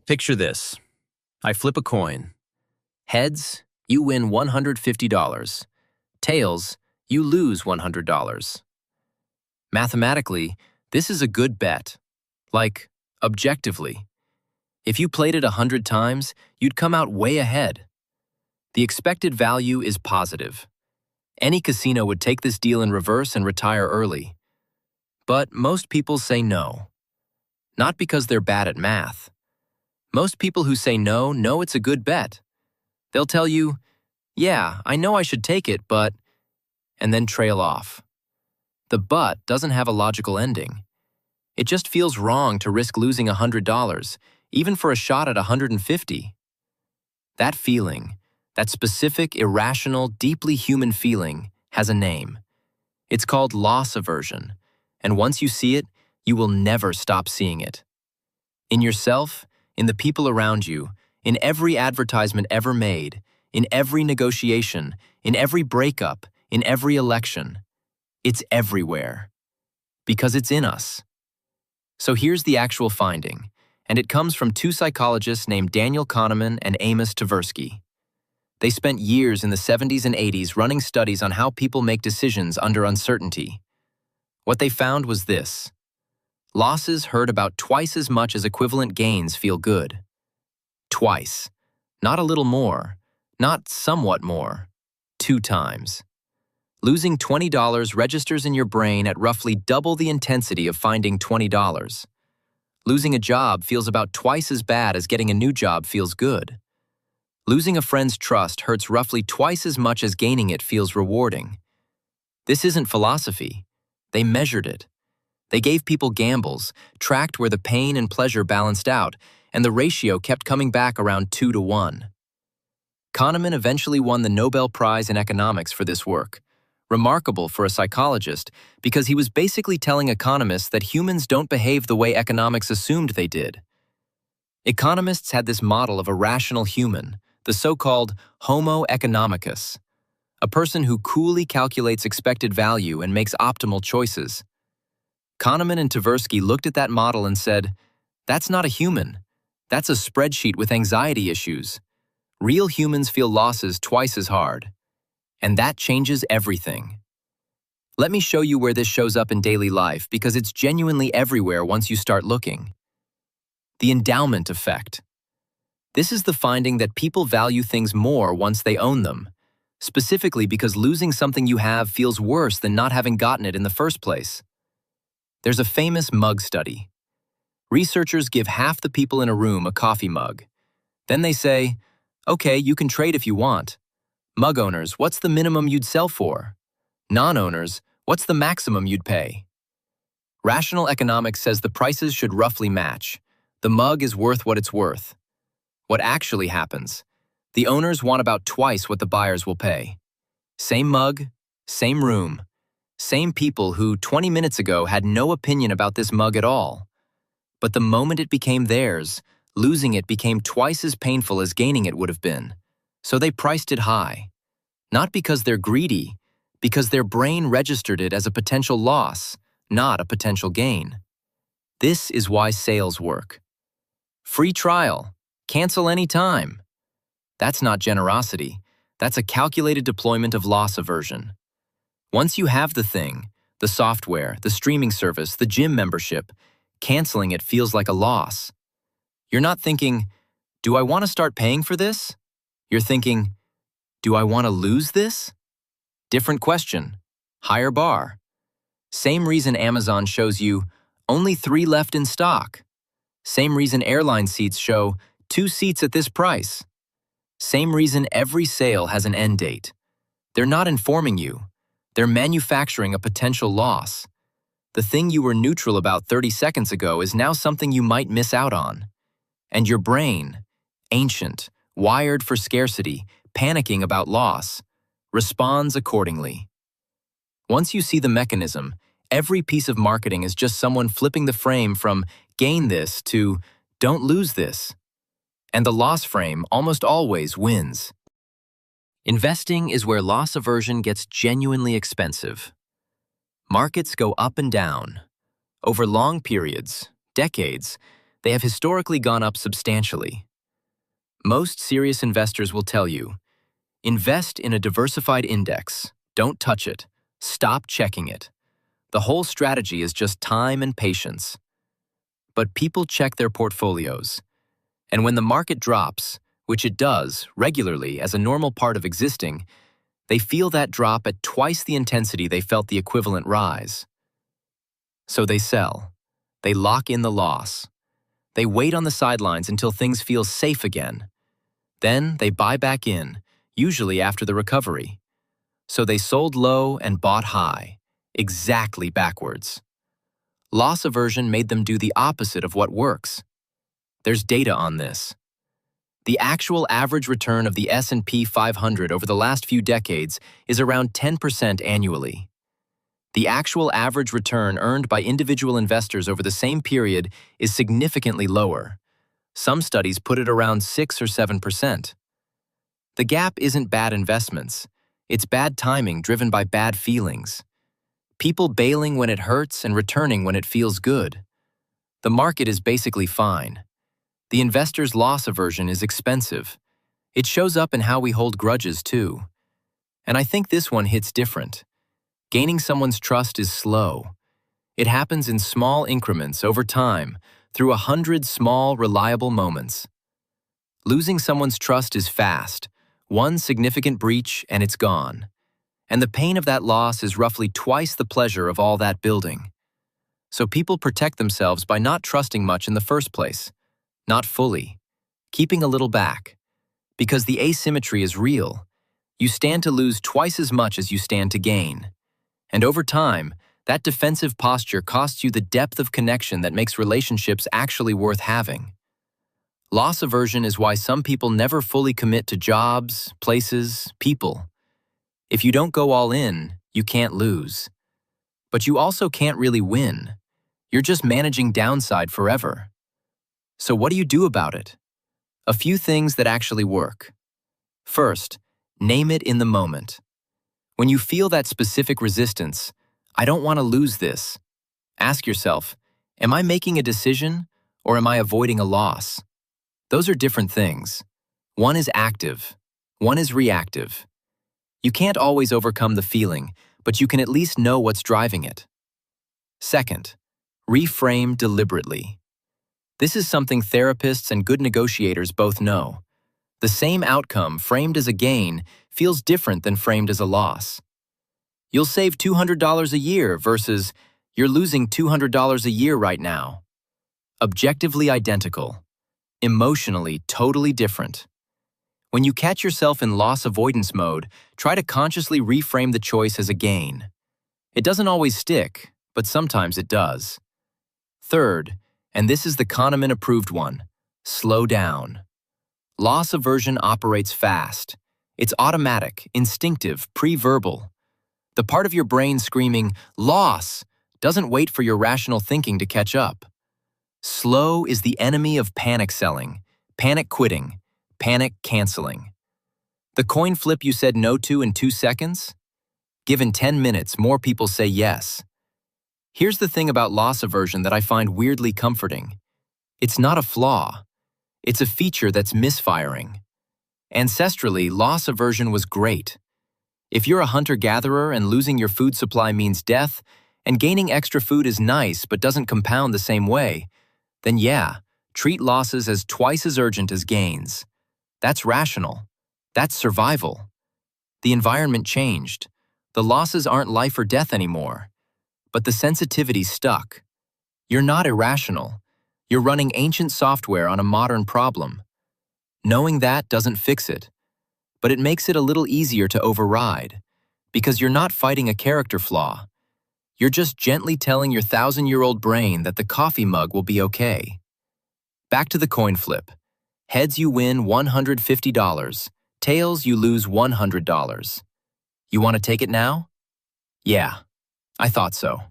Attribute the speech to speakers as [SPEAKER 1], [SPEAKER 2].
[SPEAKER 1] Picture this. I flip a coin. Heads, you win $150. Tails, you lose $100. Mathematically, this is a good bet. Like, objectively. If you played it 100 times, you'd come out way ahead. The expected value is positive. Any casino would take this deal in reverse and retire early. But most people say no. Not because they're bad at math. Most people who say no know it's a good bet. They'll tell you, yeah, I know I should take it, but, and then trail off. The but doesn't have a logical ending. It just feels wrong to risk losing $100, even for a shot at $150. That feeling, that specific, irrational, deeply human feeling, has a name. It's called loss aversion, and once you see it, you will never stop seeing it. In yourself, in the people around you, in every advertisement ever made, in every negotiation, in every breakup, in every election. It's everywhere. Because it's in us. So here's the actual finding, and it comes from two psychologists named Daniel Kahneman and Amos Tversky. They spent years in the 70s and 80s running studies on how people make decisions under uncertainty. What they found was this. Losses hurt about twice as much as equivalent gains feel good. Twice. Not a little more. Not somewhat more. 2 times. Losing $20 registers in your brain at roughly double the intensity of finding $20. Losing a job feels about twice as bad as getting a new job feels good. Losing a friend's trust hurts roughly twice as much as gaining it feels rewarding. This isn't philosophy. They measured it. They gave people gambles, tracked where the pain and pleasure balanced out, and the ratio kept coming back around 2 to 1. Kahneman eventually won the Nobel Prize in Economics for this work, remarkable for a psychologist because he was basically telling economists that humans don't behave the way economics assumed they did. Economists had this model of a rational human, the so-called Homo economicus, a person who coolly calculates expected value and makes optimal choices. Kahneman and Tversky looked at that model and said, that's not a human. That's a spreadsheet with anxiety issues. Real humans feel losses twice as hard. And that changes everything. Let me show you where this shows up in daily life because it's genuinely everywhere once you start looking. The endowment effect. This is the finding that people value things more once they own them, specifically because losing something you have feels worse than not having gotten it in the first place. There's a famous mug study. Researchers give half the people in a room a coffee mug. Then they say, okay, you can trade if you want. Mug owners, what's the minimum you'd sell for? Non-owners, what's the maximum you'd pay? Rational economics says the prices should roughly match. The mug is worth what it's worth. What actually happens? The owners want about twice what the buyers will pay. Same mug, same room. Same people who 20 minutes ago had no opinion about this mug at all. But the moment it became theirs, losing it became twice as painful as gaining it would have been. So they priced it high. Not because they're greedy, because their brain registered it as a potential loss, not a potential gain. This is why sales work. Free trial. Cancel any time. That's not generosity. That's a calculated deployment of loss aversion. Once you have the thing, the software, the streaming service, the gym membership, canceling it feels like a loss. You're not thinking, do I want to start paying for this? You're thinking, do I want to lose this? Different question. Higher bar. Same reason Amazon shows you only 3 left in stock. Same reason airline seats show 2 seats at this price. Same reason every sale has an end date. They're not informing you. They're manufacturing a potential loss. The thing you were neutral about 30 seconds ago is now something you might miss out on. And your brain, ancient, wired for scarcity, panicking about loss, responds accordingly. Once you see the mechanism, every piece of marketing is just someone flipping the frame from gain this to don't lose this. And the loss frame almost always wins. Investing is where loss aversion gets genuinely expensive. Markets go up and down. Over long periods, decades, They have historically gone up substantially. Most serious investors will tell you, invest in a diversified index. Don't touch it. Stop checking it. The whole strategy is just time and patience. But people check their portfolios. And when the market drops, which it does regularly as a normal part of existing, they feel that drop at twice the intensity they felt the equivalent rise. So they sell. They lock in the loss. They wait on the sidelines until things feel safe again. Then they buy back in, usually after the recovery. So they sold low and bought high, exactly backwards. Loss aversion made them do the opposite of what works. There's data on this. The actual average return of the S&P 500 over the last few decades is around 10% annually. The actual average return earned by individual investors over the same period is significantly lower. Some studies put it around 6 or 7%. The gap isn't bad investments. It's bad timing driven by bad feelings. People bailing when it hurts and returning when it feels good. The market is basically fine. The investor's loss aversion is expensive. It shows up in how we hold grudges too. And I think this one hits different. Gaining someone's trust is slow. It happens in small increments over time, through 100 small, reliable moments. Losing someone's trust is fast. One significant breach and it's gone. And the pain of that loss is roughly twice the pleasure of all that building. So people protect themselves by not trusting much in the first place. Not fully. Keeping a little back. Because the asymmetry is real. You stand to lose twice as much as you stand to gain. And over time, that defensive posture costs you the depth of connection that makes relationships actually worth having. Loss aversion is why some people never fully commit to jobs, places, people. If you don't go all in, you can't lose. But you also can't really win. You're just managing downside forever. So what do you do about it? A few things that actually work. First, name it in the moment. When you feel that specific resistance, I don't want to lose this. Ask yourself, am I making a decision or am I avoiding a loss? Those are different things. One is active, one is reactive. You can't always overcome the feeling, but you can at least know what's driving it. Second, reframe deliberately. This is something therapists and good negotiators both know. The same outcome framed as a gain feels different than framed as a loss. You'll save $200 a year versus you're losing $200 a year right now. Objectively identical. Emotionally totally different. When you catch yourself in loss avoidance mode, try to consciously reframe the choice as a gain. It doesn't always stick, but sometimes it does. Third, and this is the Kahneman-approved one, slow down. Loss aversion operates fast. It's automatic, instinctive, pre-verbal. The part of your brain screaming, "Loss," doesn't wait for your rational thinking to catch up. Slow is the enemy of panic selling, panic quitting, panic canceling. The coin flip you said no to in 2 seconds? Given 10 minutes, more people say yes. Here's the thing about loss aversion that I find weirdly comforting. It's not a flaw. It's a feature that's misfiring. Ancestrally, loss aversion was great. If you're a hunter-gatherer and losing your food supply means death, and gaining extra food is nice but doesn't compound the same way, then yeah, treat losses as twice as urgent as gains. That's rational. That's survival. The environment changed. The losses aren't life or death anymore. But the sensitivity stuck. You're not irrational. You're running ancient software on a modern problem. Knowing that doesn't fix it, but it makes it a little easier to override, because you're not fighting a character flaw. You're just gently telling your 1,000-year-old brain that the coffee mug will be okay. Back to the coin flip. Heads you win $150. Tails you lose $100. You want to take it now? Yeah, I thought so.